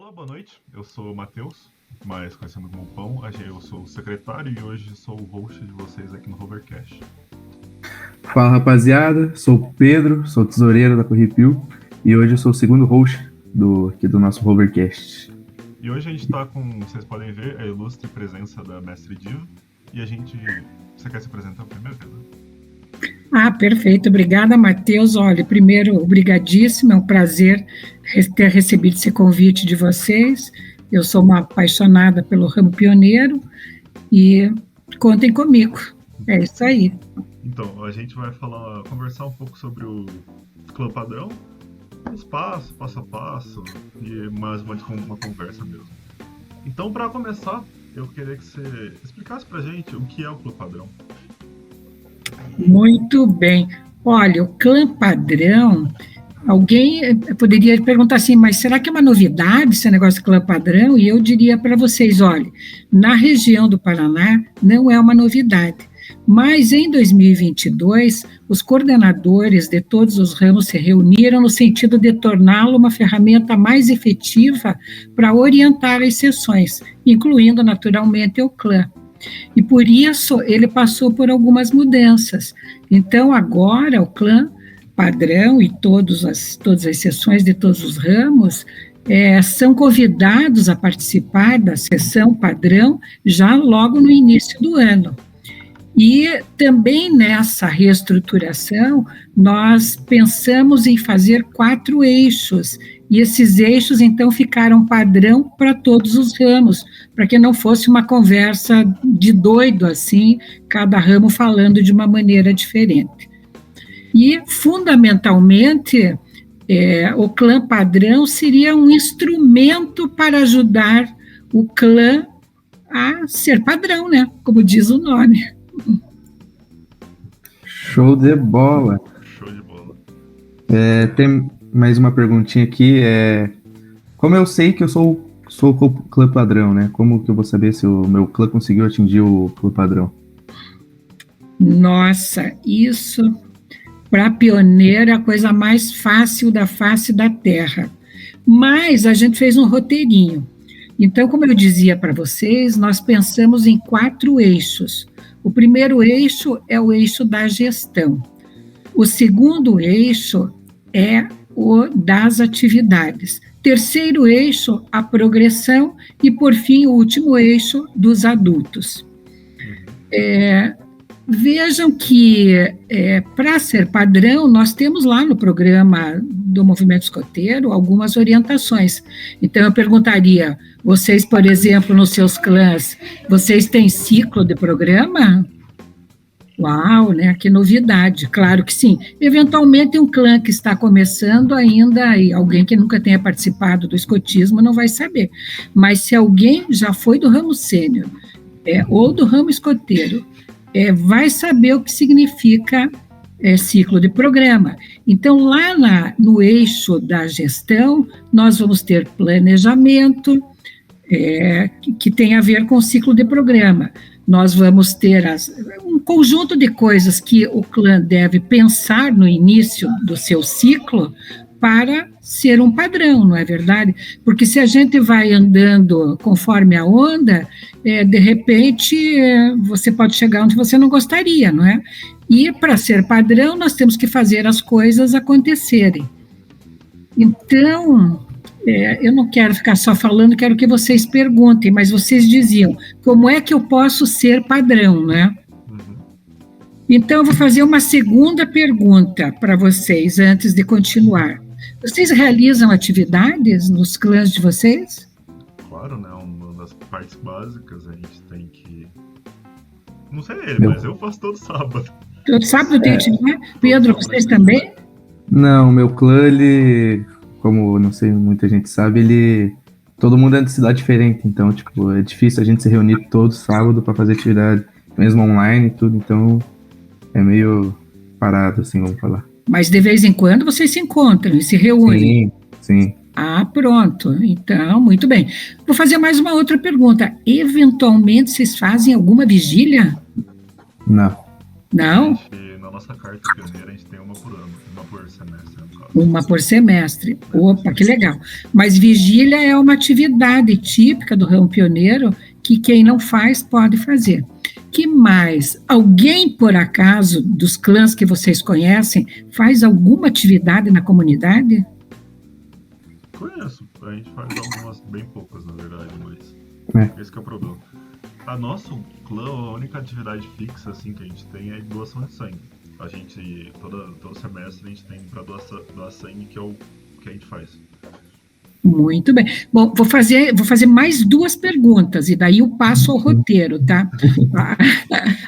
Olá, boa noite. Eu sou o Matheus, mais conhecido como Pão. Eu sou o secretário e hoje sou o host de vocês aqui no Hovercast. Fala, rapaziada, sou o Pedro, sou tesoureiro da Corripio e hoje eu sou o segundo host aqui do nosso Hovercast. E hoje a gente tá com, vocês podem ver, a ilustre presença da Mestre Diva e você quer se apresentar primeiro, Pedro? Perfeito. Obrigada, Matheus. Olha, primeiro, obrigadíssimo, é um prazer ter recebido esse convite de vocês. Eu sou uma apaixonada pelo ramo pioneiro e contem comigo. É isso aí. Então, a gente vai conversar um pouco sobre o clã padrão, os passos, passo a passo, e mais uma conversa mesmo. Então, para começar, eu queria que você explicasse pra gente o que é o clã padrão. Muito bem. Olha, o clã padrão, alguém poderia perguntar assim, mas será que é uma novidade esse negócio de clã padrão? E eu diria para vocês, olha, na região do Paraná não é uma novidade, mas em 2022, os coordenadores de todos os ramos se reuniram no sentido de torná-lo uma ferramenta mais efetiva para orientar as sessões, incluindo naturalmente o clã. E por isso ele passou por algumas mudanças. Então agora o clã padrão e todas as sessões de todos os ramos são convidados a participar da sessão padrão já logo no início do ano. E também nessa reestruturação, nós pensamos em fazer 4 eixos, e esses eixos, então, ficaram padrão para todos os ramos, para que não fosse uma conversa de doido, assim, cada ramo falando de uma maneira diferente. E, fundamentalmente, o clã padrão seria um instrumento para ajudar o clã a ser padrão, né? Como diz o nome. Show de bola. Show de bola. Tem mais uma perguntinha aqui. Como eu sei que eu sou o clã padrão, né? Como que eu vou saber se o meu clã conseguiu atingir o clã padrão? Nossa, isso para pioneiro é a coisa mais fácil da face da Terra. Mas a gente fez um roteirinho. Então, como eu dizia para vocês, nós pensamos em 4 eixos. O primeiro eixo é o eixo da gestão. O segundo eixo é o das atividades. Terceiro eixo, a progressão. E, por fim, o último eixo, dos adultos. Vejam que, para ser padrão, nós temos lá no programa do Movimento Escoteiro algumas orientações. Então, eu perguntaria, vocês, por exemplo, nos seus clãs, vocês têm ciclo de programa? Uau, né? Que novidade, claro que sim. Eventualmente, um clã que está começando ainda, e alguém que nunca tenha participado do escotismo não vai saber. Mas se alguém já foi do ramo sênior, ou do ramo escoteiro, vai saber o que significa ciclo de programa. Então, lá no eixo da gestão, nós vamos ter planejamento, que tem a ver com o ciclo de programa. Nós vamos ter um conjunto de coisas que o clã deve pensar no início do seu ciclo para ser um padrão, não é verdade? Porque se a gente vai andando conforme a onda, de repente você pode chegar onde você não gostaria, não é? E para ser padrão, nós temos que fazer as coisas acontecerem. Então, eu não quero ficar só falando, quero que vocês perguntem, mas vocês diziam, como é que eu posso ser padrão, né? Então, eu vou fazer uma segunda pergunta para vocês, antes de continuar. Vocês realizam atividades nos clãs de vocês? Claro, né? Uma das partes básicas, a gente tem que... Não sei ele, mas eu faço todo sábado. Todo sábado tem atividade? Pedro, vocês também? Não, meu clã, ele... Como não sei, muita gente sabe, todo mundo é de cidade diferente, então, tipo, é difícil a gente se reunir todo sábado para fazer atividade, mesmo online e tudo, então é meio parado, assim, vamos falar. Mas de vez em quando vocês se encontram e se reúnem? Sim. Pronto, então, muito bem. Vou fazer mais uma outra pergunta. Eventualmente, vocês fazem alguma vigília? Não. Não? Na nossa carta pioneira, a gente tem uma por ano, uma por semestre, no caso. Uma por semestre. Opa, que legal. Mas vigília é uma atividade típica do ramo pioneiro que quem não faz pode fazer. Que mais? Alguém, por acaso, dos clãs que vocês conhecem, faz alguma atividade na comunidade? Conheço, a gente faz algumas, bem poucas, na verdade, mas esse que é o problema. A nosso clã, a única atividade fixa assim, que a gente tem é doação de sangue. A gente, todo semestre, a gente tem para doar sangue, que é o que a gente faz. Muito bem. Bom, vou fazer mais 2 perguntas, e daí eu passo ao roteiro, tá?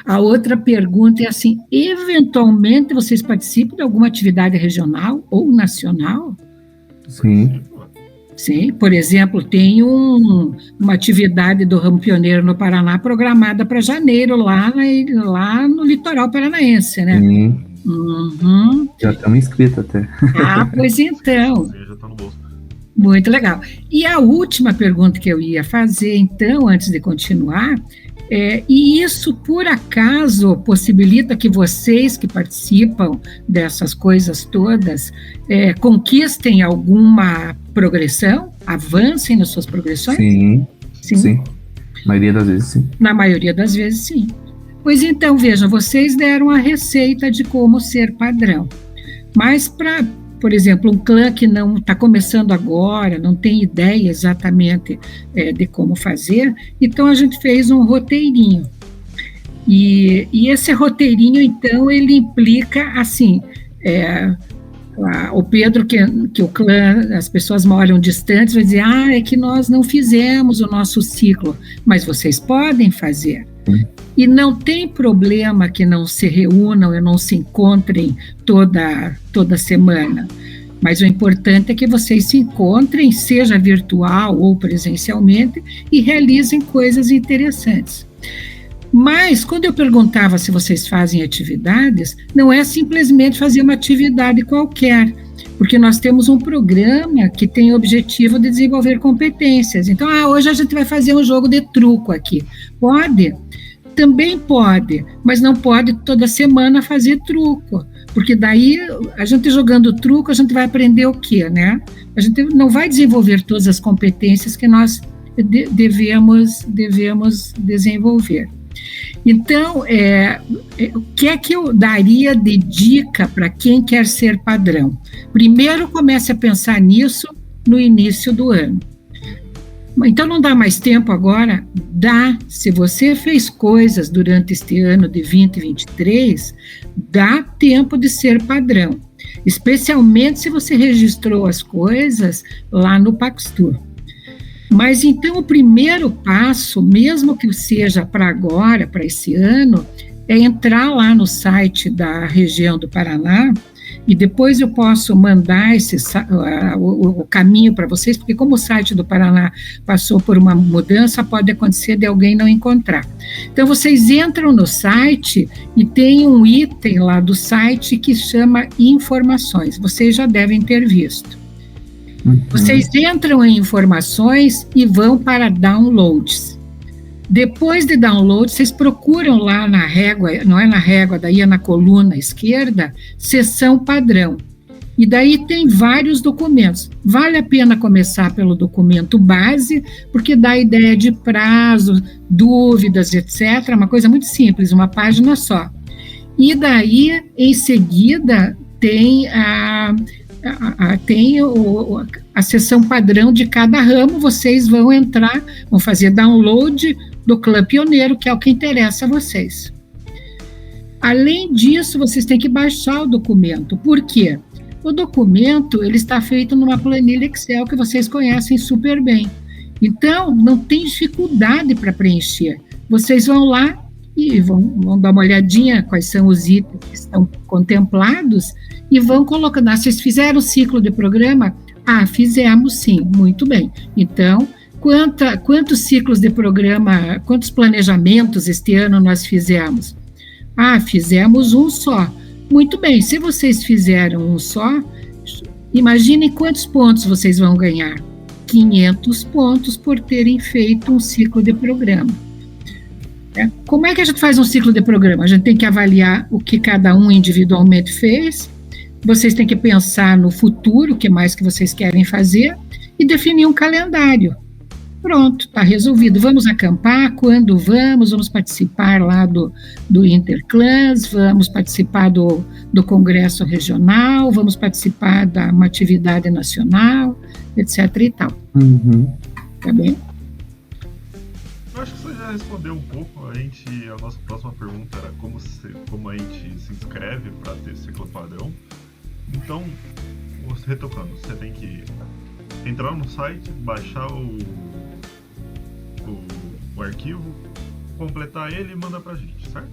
A outra pergunta é assim, eventualmente vocês participam de alguma atividade regional ou nacional? Sim. Sim, por exemplo, tem uma atividade do ramo pioneiro no Paraná programada para janeiro, lá no litoral paranaense, né? Sim. Uhum. Já estamos inscritos até. Ah, pois então. Já tá no bolso. Muito legal. E a última pergunta que eu ia fazer, então, antes de continuar, e isso, por acaso, possibilita que vocês que participam dessas coisas todas conquistem alguma progressão? Avancem nas suas progressões? Sim. Sim. Na maioria das vezes, sim. Na maioria das vezes, sim. Pois então, vejam, vocês deram a receita de como ser padrão. Mas para, por exemplo, um clã que não está começando agora, não tem ideia exatamente de como fazer, então a gente fez um roteirinho. E esse roteirinho, então, ele implica, assim, o Pedro, que o clã, as pessoas moram distantes, vai dizer, é que nós não fizemos o nosso ciclo, mas vocês podem fazer. E não tem problema que não se reúnam e não se encontrem toda semana. Mas o importante é que vocês se encontrem, seja virtual ou presencialmente, e realizem coisas interessantes. Mas, quando eu perguntava se vocês fazem atividades, não é simplesmente fazer uma atividade qualquer, porque nós temos um programa que tem o objetivo de desenvolver competências. Então, hoje a gente vai fazer um jogo de truco aqui. Pode? Também pode, mas não pode toda semana fazer truco, porque daí, a gente jogando truco, a gente vai aprender o quê, né? A gente não vai desenvolver todas as competências que nós devemos desenvolver. Então, o que é que eu daria de dica para quem quer ser padrão? Primeiro, comece a pensar nisso no início do ano. Então, não dá mais tempo agora? Dá. Se você fez coisas durante este ano de 2023, dá tempo de ser padrão, especialmente se você registrou as coisas lá no Paxtur. Mas então o primeiro passo, mesmo que seja para agora, para esse ano, é entrar lá no site da região do Paraná, e depois eu posso mandar o caminho para vocês, porque como o site do Paraná passou por uma mudança, pode acontecer de alguém não encontrar. Então vocês entram no site e tem um item lá do site que chama informações, vocês já devem ter visto. Vocês entram em informações e vão para downloads. Depois de download, vocês procuram lá na régua, não é na régua, daí é na coluna esquerda, seção padrão. E daí tem vários documentos. Vale a pena começar pelo documento base, porque dá ideia de prazo, dúvidas, etc. Uma coisa muito simples, uma página só. E daí, em seguida, tem a seção padrão de cada ramo, vocês vão entrar, vão fazer download do clã pioneiro, que é o que interessa a vocês. Além disso, vocês têm que baixar o documento. Por quê? O documento, ele está feito numa planilha Excel que vocês conhecem super bem. Então, não tem dificuldade para preencher. Vocês vão lá e vão dar uma olhadinha quais são os itens que estão contemplados e vão colocando. Vocês fizeram o ciclo de programa? Fizemos sim, muito bem. Então, quantos ciclos de programa, quantos planejamentos este ano nós fizemos? Fizemos um só. Muito bem, se vocês fizeram um só, imaginem quantos pontos vocês vão ganhar. 500 pontos por terem feito um ciclo de programa. como é que a gente faz um ciclo de programa? A gente tem que avaliar o que cada um individualmente fez, vocês têm que pensar no futuro, o que mais que vocês querem fazer, e definir um calendário. Pronto, está resolvido. Vamos acampar, quando vamos? Vamos participar lá do Interclãs, vamos participar do Congresso Regional, vamos participar de uma atividade nacional, etc. e tal. Tá bem? Eu acho que você já respondeu um pouco. A nossa próxima pergunta era como a gente se inscreve para ter ciclo padrão. Então, retocando, você tem que entrar no site, baixar o arquivo, completar ele e mandar pra gente, certo?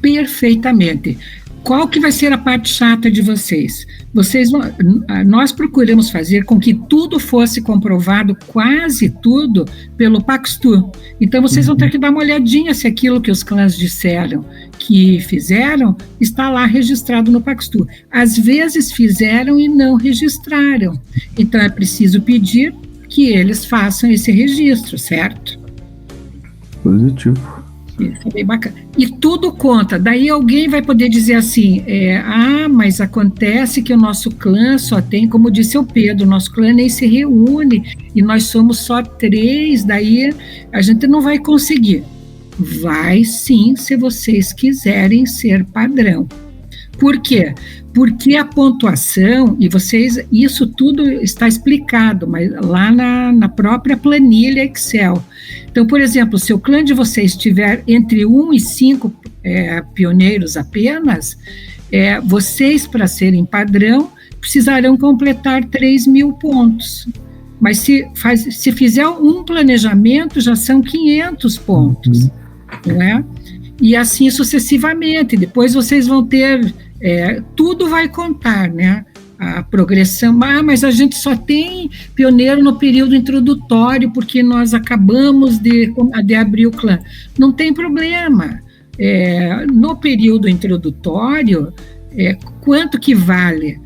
Perfeitamente. Qual que vai ser a parte chata de vocês? Nós procuramos fazer com que tudo fosse comprovado, quase tudo, pelo Paxtur. Então, vocês vão ter que dar uma olhadinha se aquilo que os clãs disseram que fizeram está lá registrado no Paxtur. Às vezes fizeram e não registraram. Então, é preciso pedir que eles façam esse registro, certo? Positivo. Isso é bem bacana. E tudo conta. Daí alguém vai poder dizer assim, mas acontece que o nosso clã só tem, como disse o Pedro, o nosso clã nem se reúne e nós somos só 3, daí a gente não vai conseguir. Vai sim, se vocês quiserem ser padrão. Por quê? Porque a pontuação, e isso tudo está explicado, mas lá na própria planilha Excel. Então, por exemplo, se o clã de vocês tiver entre 1 e 5 pioneiros apenas, vocês, para serem padrão, precisarão completar 3.000 pontos. Mas se fizer um planejamento, já são 500 pontos, não é? E assim sucessivamente. Depois vocês vão ter... tudo vai contar, né? A progressão, mas a gente só tem pioneiro no período introdutório, porque nós acabamos de abrir o clã. Não tem problema. No período introdutório, quanto que vale?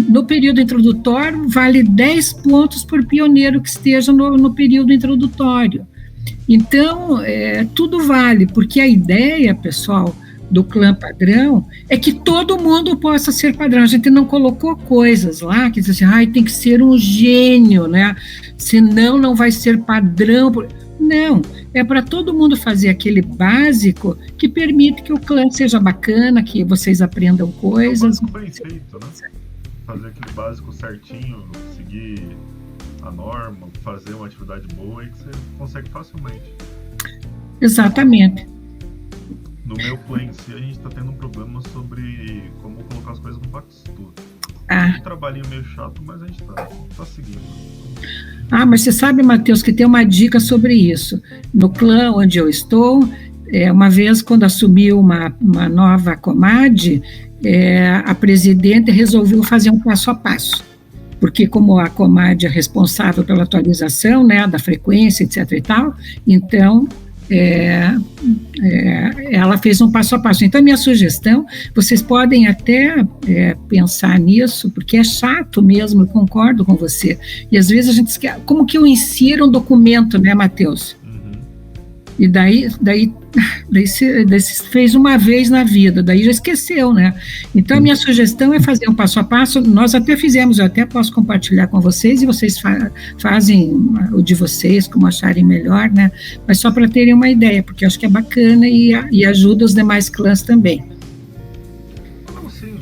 No período introdutório, vale 10 pontos por pioneiro que esteja no período introdutório. Então, tudo vale, porque a ideia, pessoal, do clã padrão, é que todo mundo possa ser padrão. A gente não colocou coisas lá que dizem assim, tem que ser um gênio, né? Senão não vai ser padrão. Não, é para todo mundo fazer aquele básico que permite que o clã seja bacana, que vocês aprendam coisas. Bem feito, né? Fazer aquele básico certinho, seguir a norma, fazer uma atividade boa e que você consegue facilmente. Exatamente. No meu clã em si, a gente está tendo um problema sobre como colocar as coisas no Paxtur. Um trabalhinho meio chato, mas a gente tá seguindo. Mas você sabe, Matheus, que tem uma dica sobre isso. No clã onde eu estou, uma vez quando assumiu uma nova comadre, a presidente resolveu fazer um passo a passo. Porque como a comadre é responsável pela atualização, né, da frequência, etc. e tal, então... ela fez um passo a passo. Então, minha sugestão, vocês podem até pensar nisso, porque é chato mesmo, eu concordo com você. E às vezes a gente esquece, como que eu insiro um documento, né, Matheus? E daí se fez uma vez na vida, daí já esqueceu, né? Então, a minha sugestão é fazer um passo a passo. Nós até fizemos, eu até posso compartilhar com vocês, e vocês fazem o de vocês, como acharem melhor, né? Mas só para terem uma ideia, porque eu acho que é bacana e ajuda os demais clãs também. Não, sim.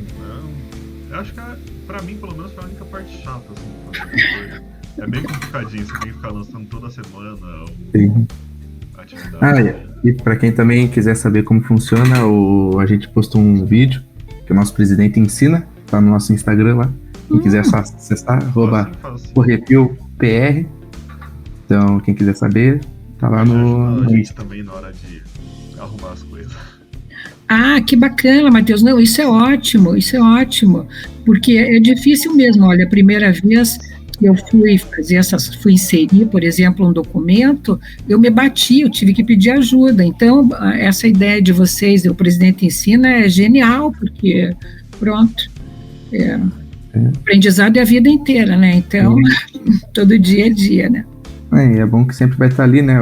Eu acho que, para mim, pelo menos, foi a única parte chata, assim. É bem complicadinho, você tem que ficar lançando toda semana. Sim. E para quem também quiser saber como funciona, a gente postou um vídeo que o nosso presidente ensina, tá no nosso Instagram lá. Quem quiser só acessar, @correpiopr. Então, quem quiser saber, tá lá no. A gente também na hora de arrumar as coisas. Que bacana, Matheus. Não, isso é ótimo, porque é difícil mesmo. Olha, a primeira vez que eu fui inserir, por exemplo, um documento, eu me bati, eu tive que pedir ajuda. Então, essa ideia de vocês, o presidente ensina, é genial, porque, pronto, aprendizado é a vida inteira, né? Então, todo dia é dia, né? É bom que sempre vai estar ali, né?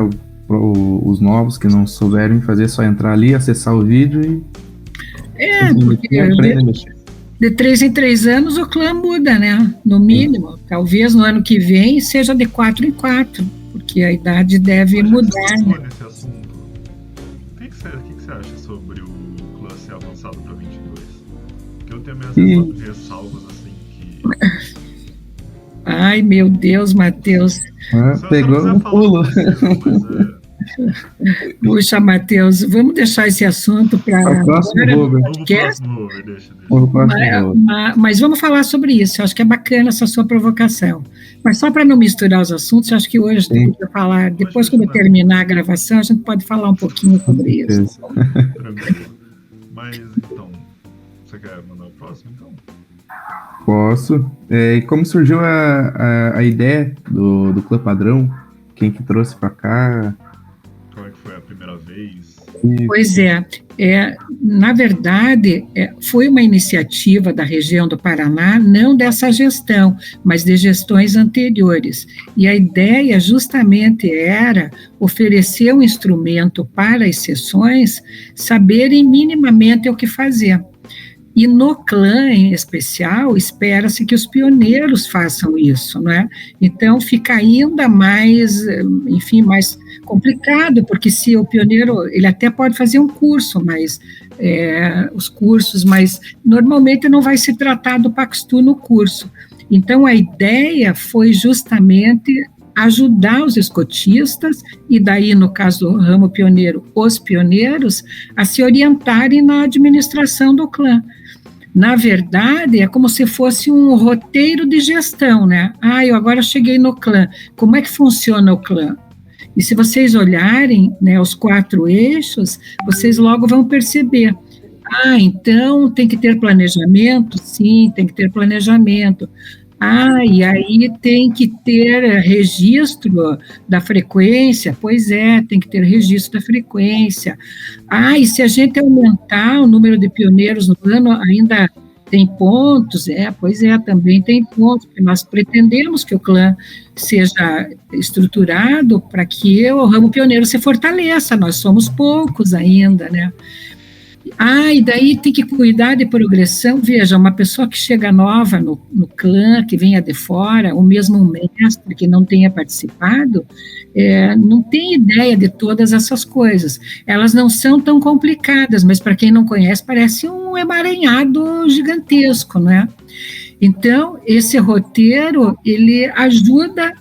os novos que não souberem fazer, só entrar ali, acessar o vídeo e Porque aprender a mexer. de 3 em 3 anos o clã muda, né? No mínimo. Talvez no ano que vem seja de 4 em 4, porque a idade deve mudar, né? Nesse assunto, o que você acha sobre o clã ser avançado para 22? Porque eu tenho minhas ressalvas assim que... Ai, meu Deus, Matheus. Pegou no pulo. Puxa, Matheus, vamos deixar esse assunto para o próximo podcast. Mas vamos falar sobre isso. Eu acho que é bacana essa sua provocação. Mas só para não misturar os assuntos, eu acho que hoje a gente vai falar, depois quando terminar a gravação, a gente pode falar um pouquinho sobre isso. Tranquilo. Mas então, você quer mandar o próximo então? Posso. E como surgiu a ideia do Clã Padrão? Quem que trouxe para cá? Como é que foi a primeira vez? Pois na verdade, foi uma iniciativa da região do Paraná, não dessa gestão, mas de gestões anteriores. E a ideia justamente era oferecer um instrumento para as sessões saberem minimamente o que fazer. E no clã, em especial, espera-se que os pioneiros façam isso, né? Então, fica ainda mais, enfim, mais complicado, porque se o pioneiro, ele até pode fazer um curso, mas os cursos, mas normalmente não vai se tratar do Paxtu no curso. Então, a ideia foi justamente ajudar os escotistas, e daí, no caso do ramo pioneiro, os pioneiros, a se orientarem na administração do clã. Na verdade, é como se fosse um roteiro de gestão, né? Eu agora cheguei no clã. Como é que funciona o clã? E se vocês olharem, né, os 4 eixos, vocês logo vão perceber. Então tem que ter planejamento? Sim, tem que ter planejamento. E aí tem que ter registro da frequência? Pois tem que ter registro da frequência. E se a gente aumentar o número de pioneiros no ano, ainda tem pontos? Pois também tem pontos, porque nós pretendemos que o clã seja estruturado para que o ramo pioneiro se fortaleça, nós somos poucos ainda, né? E daí tem que cuidar de progressão. Veja, uma pessoa que chega nova no clã, que venha de fora, ou mesmo um mestre que não tenha participado, não tem ideia de todas essas coisas. Elas não são tão complicadas, mas para quem não conhece, parece um emaranhado gigantesco, né? Então, esse roteiro, ele ajuda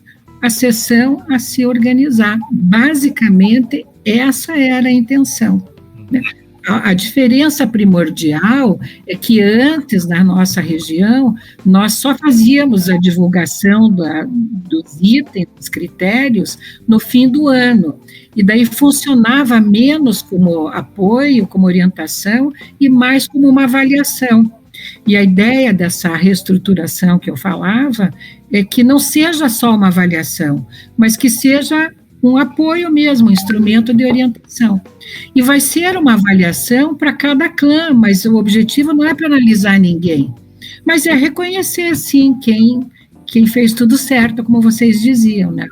a sessão a se organizar. Basicamente, essa era a intenção, né? A diferença primordial é que antes, na nossa região, nós só fazíamos a divulgação dos itens, dos critérios, no fim do ano. E daí funcionava menos como apoio, como orientação, e mais como uma avaliação. E a ideia dessa reestruturação que eu falava é que não seja só uma avaliação, mas que seja um apoio mesmo, um instrumento de orientação. E vai ser uma avaliação para cada clã, mas o objetivo não é penalizar ninguém, mas é reconhecer, sim, quem fez tudo certo, como vocês diziam, né?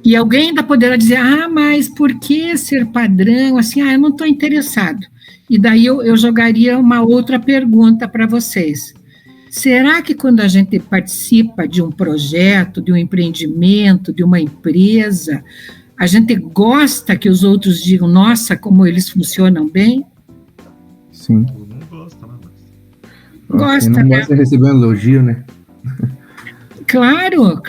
E alguém ainda poderá dizer, mas por que ser padrão? Assim, eu não estou interessado. E daí eu jogaria uma outra pergunta para vocês. Será que quando a gente participa de um projeto, de um empreendimento, de uma empresa, a gente gosta que os outros digam, nossa, como eles funcionam bem? Sim. Todo mundo gosta, né? Gosta, não gosta de receber um elogio, né? Claro.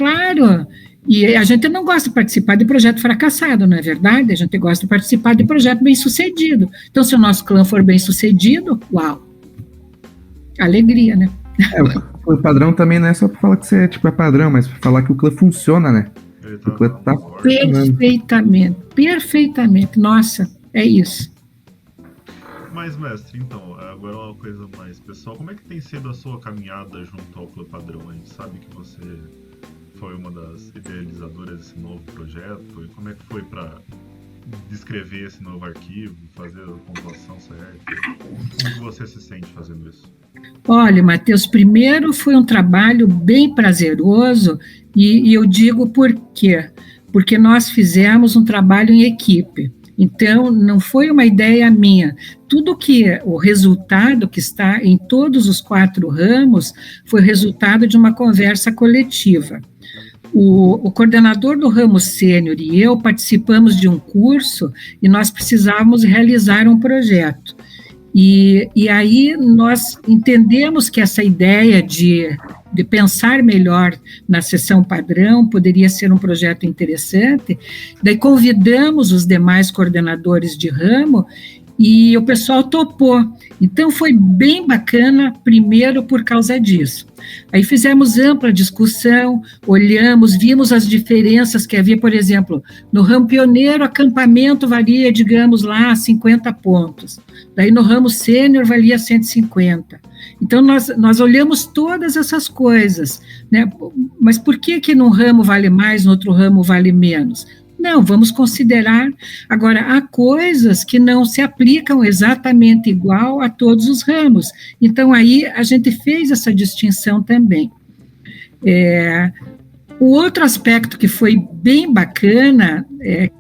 E a gente não gosta de participar de projeto fracassado, não é verdade? A gente gosta de participar de projeto bem-sucedido. Então, se o nosso clã for bem-sucedido, uau! Alegria, né? O padrão também não é só para falar que você é padrão, mas para falar que o clã funciona, né? O clã tá perfeitamente. Nossa, é isso. Mas, mestre, então, agora uma coisa mais pessoal. Como é que tem sido a sua caminhada junto ao Clã Padrão? A gente sabe que você foi uma das idealizadoras desse novo projeto. E como é que foi para descrever esse novo arquivo, fazer a pontuação certa? Como você se sente fazendo isso? Olha, Matheus, primeiro foi um trabalho bem prazeroso, e eu digo por quê? porque nós fizemos um trabalho em equipe. Então, não foi uma ideia minha. Tudo que o resultado que está em todos os 4 ramos foi resultado de uma conversa coletiva. O coordenador do ramo sênior e eu participamos de um curso e nós precisávamos realizar um projeto. E aí nós entendemos que essa ideia de pensar melhor na sessão padrão poderia ser um projeto interessante, daí convidamos os demais coordenadores de ramo e o pessoal topou. Então foi bem bacana, primeiro por causa disso. Aí fizemos ampla discussão, olhamos, vimos as diferenças que havia, por exemplo, no ramo pioneiro, acampamento valia, digamos lá, 50 pontos. Daí no ramo sênior valia 150. Então nós olhamos todas essas coisas, né? Mas por que num ramo vale mais, no outro ramo vale menos? Não, vamos considerar. Agora, há coisas que não se aplicam exatamente igual a todos os ramos. Então, aí a gente fez essa distinção também. O outro aspecto que foi bem bacana,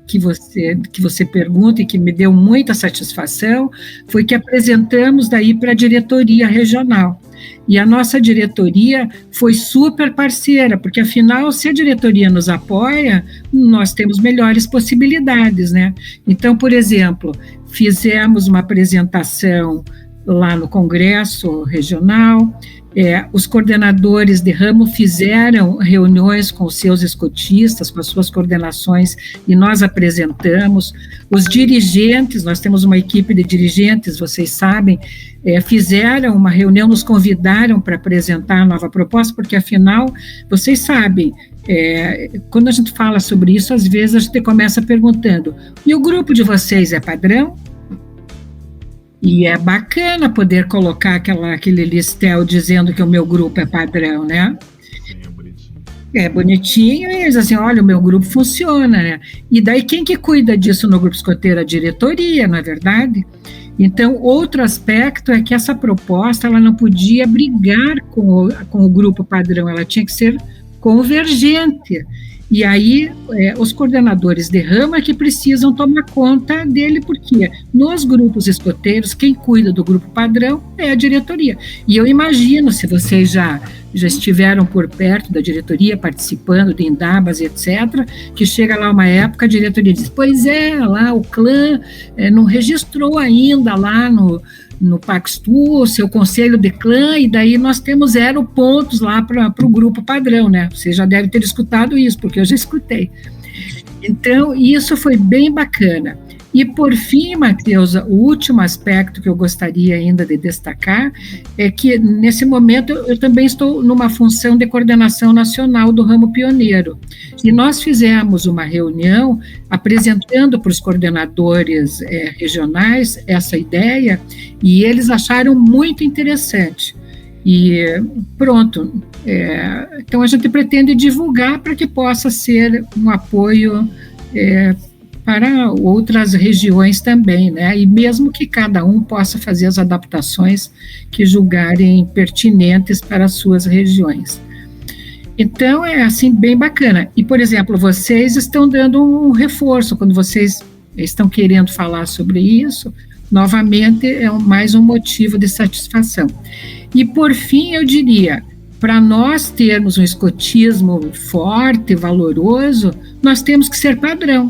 que você pergunta e que me deu muita satisfação, foi que apresentamos daí para a diretoria regional. E a nossa diretoria foi super parceira, porque afinal, se a diretoria nos apoia, nós temos melhores possibilidades, né? Então, por exemplo, fizemos uma apresentação lá no Congresso Regional, os coordenadores de ramo fizeram reuniões com os seus escotistas, com as suas coordenações, e nós apresentamos. Os dirigentes, nós temos uma equipe de dirigentes, vocês sabem, fizeram uma reunião, nos convidaram para apresentar a nova proposta, porque afinal, vocês sabem, quando a gente fala sobre isso, às vezes a gente começa perguntando, e o grupo de vocês é padrão? E é bacana poder colocar aquele listel dizendo que o meu grupo é padrão, né? Sim, é bonitinho. É bonitinho, e eles assim, olha, o meu grupo funciona, né? E daí quem que cuida disso no grupo escoteiro? A diretoria, não é verdade? Então, outro aspecto é que essa proposta ela não podia brigar com o grupo padrão, ela tinha que ser convergente. E aí, os coordenadores de ramo é que precisam tomar conta dele, porque nos grupos escoteiros, quem cuida do grupo padrão é a diretoria. E eu imagino, se vocês já estiveram por perto da diretoria, participando de indabas, etc., que chega lá uma época, a diretoria diz, pois lá o clã não registrou ainda lá no Paxtu, o seu conselho de clã, e daí nós temos 0 pontos lá para o grupo padrão, né? Você já deve ter escutado isso, porque eu já escutei. Então, isso foi bem bacana. E, por fim, Matheus, o último aspecto que eu gostaria ainda de destacar é que, nesse momento, eu também estou numa função de coordenação nacional do ramo pioneiro. E nós fizemos uma reunião apresentando para os coordenadores regionais essa ideia, e eles acharam muito interessante. E pronto, então a gente pretende divulgar para que possa ser um apoio para outras regiões também, né? E mesmo que cada um possa fazer as adaptações que julgarem pertinentes para as suas regiões. Então, é assim, bem bacana. E, por exemplo, vocês estão dando um reforço, quando vocês estão querendo falar sobre isso, novamente é mais um motivo de satisfação. E, por fim, eu diria, para nós termos um escotismo forte, valoroso, nós temos que ser padrão.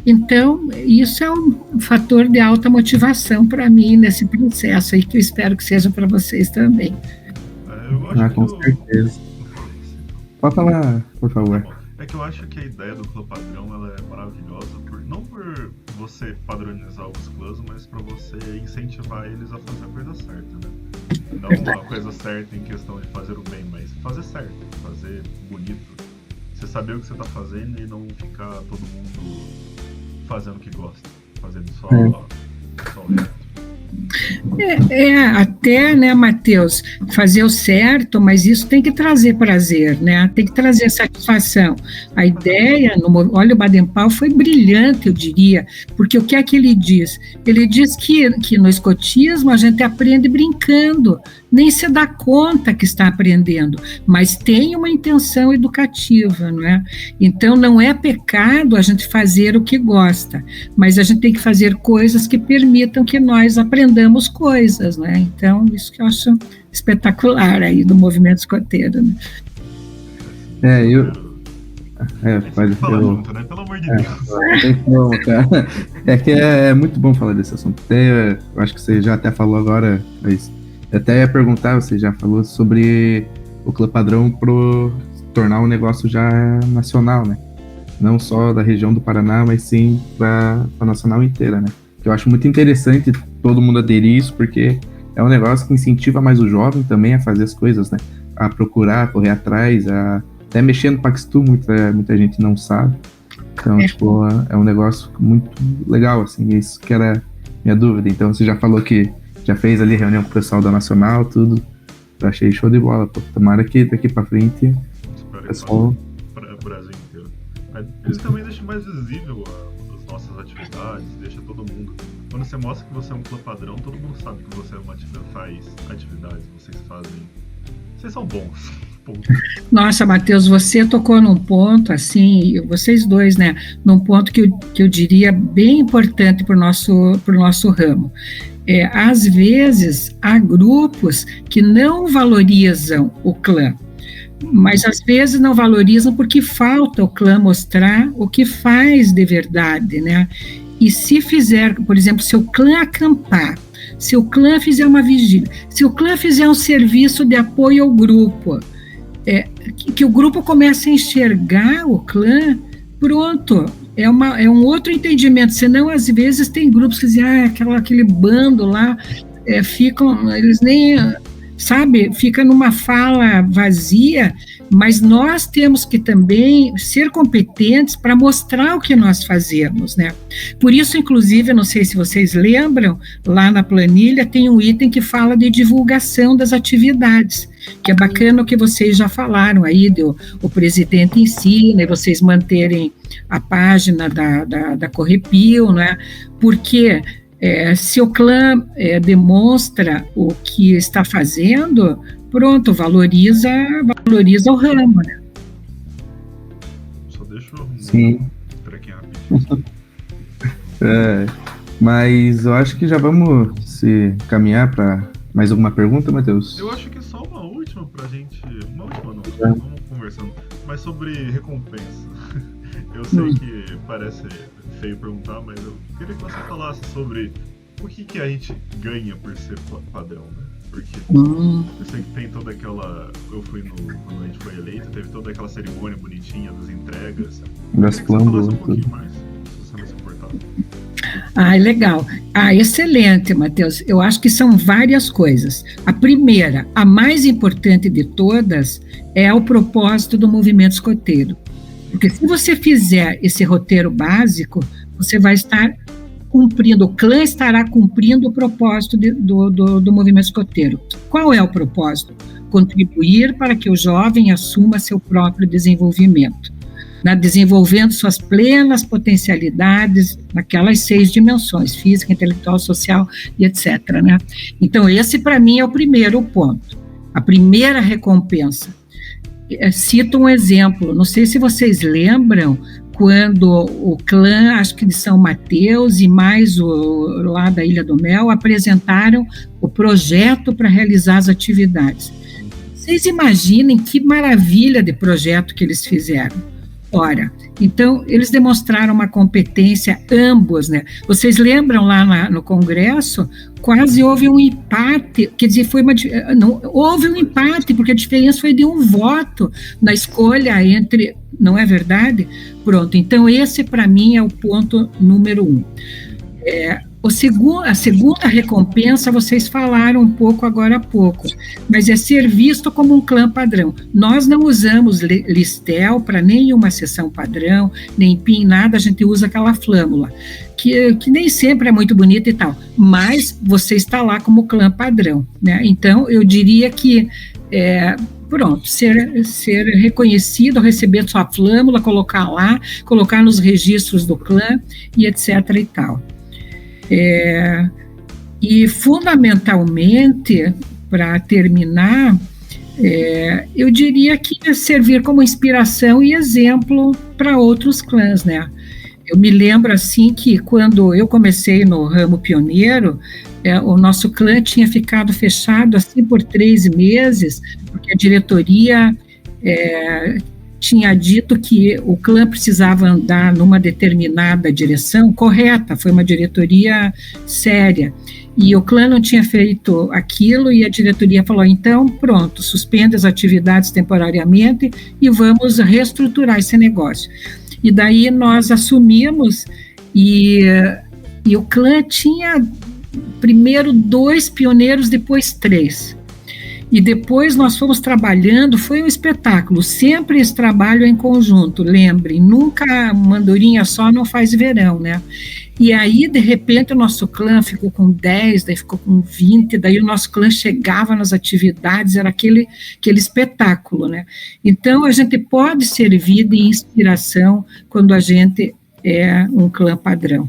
Então, isso é um fator de alta motivação para mim nesse processo aí, que eu espero que seja para vocês também. Com certeza. Pode falar, por favor. É que eu acho que a ideia do clã padrão ela é maravilhosa, não por você padronizar os clãs, mas para você incentivar eles a fazer a coisa certa, né? Não uma coisa certa em questão de fazer o bem, mas fazer certo, fazer bonito. Você saber o que você está fazendo e não ficar todo mundo fazendo o que gosta, fazendo só o resto. Até, né, Matheus, fazer o certo, mas isso tem que trazer prazer, né? Tem que trazer satisfação. A ideia, olha, o Baden-Powell foi brilhante, eu diria, porque o que é que ele diz? Ele diz que no escotismo a gente aprende brincando, nem se dá conta que está aprendendo, mas tem uma intenção educativa, não é? Então, não é pecado a gente fazer o que gosta, mas a gente tem que fazer coisas que permitam que nós aprendamos coisas, né? Então, isso que eu acho espetacular aí do movimento escoteiro, né? Pode falar junto, né? Pelo amor de Deus. Não, cara. É que é muito bom falar desse assunto. Até, eu acho que você já até falou agora, mas eu até ia perguntar, você já falou sobre o Clã Padrão pro tornar um negócio já nacional, né? Não só da região do Paraná, mas sim para nacional inteira, né? Que eu acho muito interessante todo mundo aderir isso, porque é um negócio que incentiva mais o jovem também a fazer as coisas, né? A procurar, a correr atrás, até mexer no Paxtu, muita gente não sabe. Então, tipo, é um negócio muito legal, assim, isso que era minha dúvida. Então, você já falou que já fez ali reunião com o pessoal da Nacional, tudo. Eu achei show de bola, pô. Tomara que daqui pra frente o pessoal... Para o Brasil inteiro. Isso também deixa mais visível as nossas atividades, deixa todo mundo... Quando você mostra que você é um clã padrão, todo mundo sabe que você faz atividades, vocês fazem... Vocês são bons. Nossa, Matheus, você tocou num ponto, assim, vocês dois, né, num ponto que eu diria bem importante para o nosso ramo. Às vezes, há grupos que não valorizam o clã, mas às vezes não valorizam porque falta o clã mostrar o que faz de verdade, né? E se fizer, por exemplo, se o clã acampar, se o clã fizer uma vigília, se o clã fizer um serviço de apoio ao grupo, que o grupo comece a enxergar o clã, pronto, é um outro entendimento, senão às vezes tem grupos que dizem, aquele bando lá, eles nem, sabe, fica numa fala vazia, mas nós temos que também ser competentes para mostrar o que nós fazemos, né? Por isso, inclusive, eu não sei se vocês lembram, lá na planilha tem um item que fala de divulgação das atividades, que é bacana o que vocês já falaram aí, o presidente ensina, e vocês manterem a página da Correpio, né? Porque se o clã demonstra o que está fazendo, pronto, valoriza o ramo, né? Só deixa Sim. trequinho rapidinho. Mas eu acho que já vamos se caminhar para mais alguma pergunta, Matheus? Eu acho que só uma última pra gente. Uma última não, vamos conversando. Mas sobre recompensa. Eu sei que parece feio perguntar, mas eu queria que você falasse sobre o que a gente ganha por ser padrão, né? Porque eu sei que tem toda aquela... quando a gente foi eleito, teve toda aquela cerimônia bonitinha das entregas. Das plambas. Um pouquinho mais, se você não se importar. Legal. Excelente, Matheus. Eu acho que são várias coisas. A primeira, a mais importante de todas, é o propósito do movimento escoteiro. Porque se você fizer esse roteiro básico, você vai estar cumprindo, o clã estará cumprindo o propósito do movimento escoteiro. Qual é o propósito? Contribuir para que o jovem assuma seu próprio desenvolvimento, desenvolvendo suas plenas potencialidades naquelas 6 dimensões, física, intelectual, social e etc., né? Então, esse para mim é o primeiro ponto, a primeira recompensa. Cito um exemplo, não sei se vocês lembram, quando o clã, acho que de São Mateus e mais lá da Ilha do Mel, apresentaram o projeto para realizar as atividades. Vocês imaginem que maravilha de projeto que eles fizeram. Ora, então, eles demonstraram uma competência, ambos, né? Vocês lembram lá no Congresso, quase houve um empate, quer dizer, não, houve um empate, porque a diferença foi de um voto na escolha entre, não é verdade? Pronto, então esse para mim é o ponto número 1. A segunda recompensa, vocês falaram um pouco agora há pouco, mas é ser visto como um clã padrão. Nós não usamos listel para nenhuma sessão padrão, nem PIN, nada, a gente usa aquela flâmula, que nem sempre é muito bonita e tal, mas você está lá como clã padrão, né? Então, eu diria que, pronto, ser reconhecido, receber sua flâmula, colocar nos registros do clã e etc. e tal. E fundamentalmente para terminar, eu diria que ia servir como inspiração e exemplo para outros clãs, né? Eu me lembro assim que quando eu comecei no ramo pioneiro, o nosso clã tinha ficado fechado assim por 3 meses, porque a diretoria tinha dito que o clã precisava andar numa determinada direção correta, foi uma diretoria séria. E o clã não tinha feito aquilo e a diretoria falou, então, pronto, suspende as atividades temporariamente e vamos reestruturar esse negócio. E daí nós assumimos e o clã tinha primeiro 2 pioneiros, depois 3. E depois nós fomos trabalhando, foi um espetáculo, sempre esse trabalho em conjunto, lembrem, nunca uma andorinha só não faz verão, né? E aí, de repente, o nosso clã ficou com 10, daí ficou com 20, daí o nosso clã chegava nas atividades, era aquele espetáculo, né? Então, a gente pode servir de inspiração quando a gente é um clã padrão.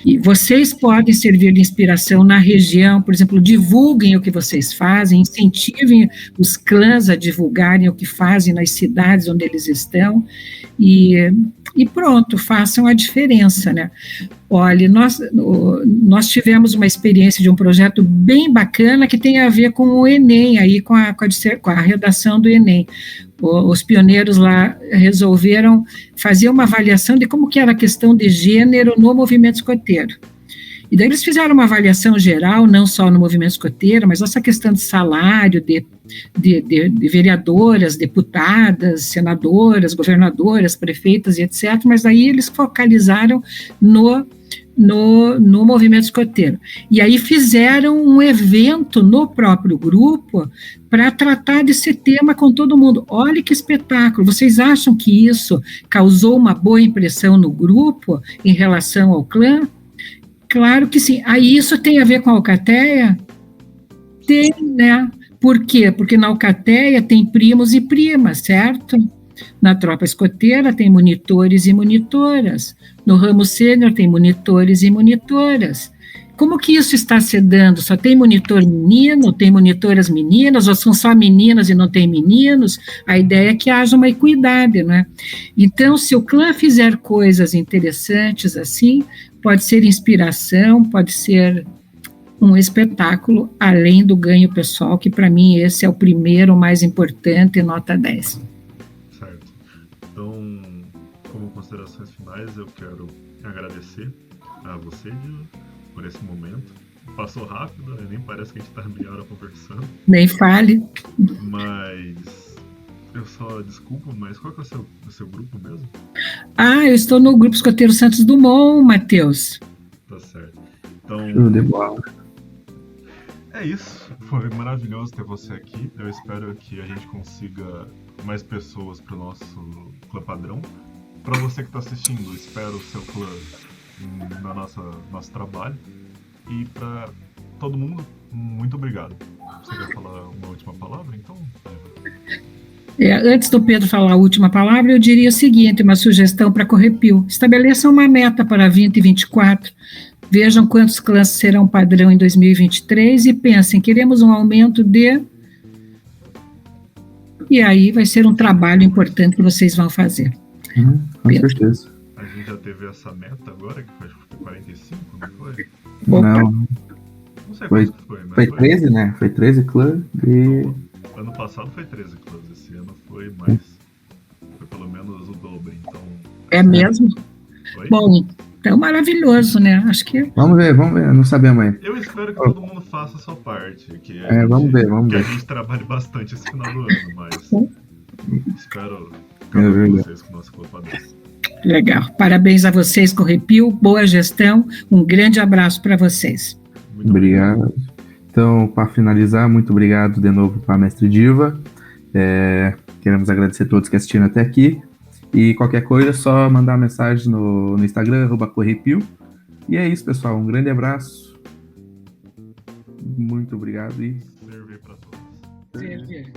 E vocês podem servir de inspiração na região, por exemplo, divulguem o que vocês fazem, incentivem os clãs a divulgarem o que fazem nas cidades onde eles estão, e pronto, façam a diferença, né? Olha, nós tivemos uma experiência de um projeto bem bacana que tem a ver com o Enem, aí com a redação do Enem. Os pioneiros lá resolveram fazer uma avaliação de como que era a questão de gênero no movimento escoteiro. E daí eles fizeram uma avaliação geral, não só no movimento escoteiro, mas essa questão de salário, de vereadoras, deputadas, senadoras, governadoras, prefeitas e etc., mas aí eles focalizaram no movimento escoteiro. E aí fizeram um evento no próprio grupo para tratar desse tema com todo mundo. Olha que espetáculo! Vocês acham que isso causou uma boa impressão no grupo em relação ao clã? Claro que sim. Aí isso tem a ver com a Alcateia? Tem, né? Por quê? Porque na Alcateia tem primos e primas, certo? Na tropa escoteira tem monitores e monitoras. No ramo sênior tem monitores e monitoras. Como que isso está se dando? Só tem monitor menino, tem monitoras meninas, ou são só meninas e não tem meninos? A ideia é que haja uma equidade, né? Então, se o clã fizer coisas interessantes assim, pode ser inspiração, pode ser um espetáculo, além do ganho pessoal, que para mim esse é o primeiro, o mais importante, nota 10. Certo. Então, como considerações finais, eu quero agradecer a você, Dila, por esse momento. Passou rápido, né? Nem parece que a gente está meia hora conversando. Nem fale. Mas eu só desculpa, mas qual que é o seu grupo mesmo? Eu estou no Grupo Escoteiro Santos Dumont, Matheus. Tá certo. Então, Show de bola. é isso. Foi maravilhoso ter você aqui. Eu espero que a gente consiga mais pessoas para o nosso clã padrão. Para você que está assistindo, espero o seu clã no nosso trabalho. E para todo mundo, muito obrigado. Você quer falar uma última palavra, então? Antes do Pedro falar a última palavra, eu diria o seguinte, uma sugestão para a Correpio. Estabeleçam uma meta para 2024. Vejam quantos clãs serão padrão em 2023 e pensem, queremos um aumento de... E aí vai ser um trabalho importante que vocês vão fazer. Com certeza. A gente já teve essa meta agora, que foi 45, não foi? Não, Não sei foi, quanto foi, mas foi 13, né? Foi 13 clãs e... Ano passado foi 13 clãs, esse ano foi mais. Foi pelo menos o dobro, então... É mesmo? Foi? Bom, então maravilhoso, né? Acho que... Vamos ver, não sabemos ainda. Eu espero que todo mundo faça a sua parte, que Vamos ver. a gente trabalhe bastante esse final do ano, mas espero ficar com vocês com o nosso clã padrão. Legal. Parabéns a vocês, Correpio, boa gestão, um grande abraço para vocês. Muito obrigado. Então, para finalizar, muito obrigado de novo para a Mestre Diva. Queremos agradecer a todos que assistiram até aqui. E qualquer coisa, é só mandar mensagem no Instagram, @Correpio. E é isso, pessoal. Um grande abraço. Muito obrigado e... Servir para todos. Servir.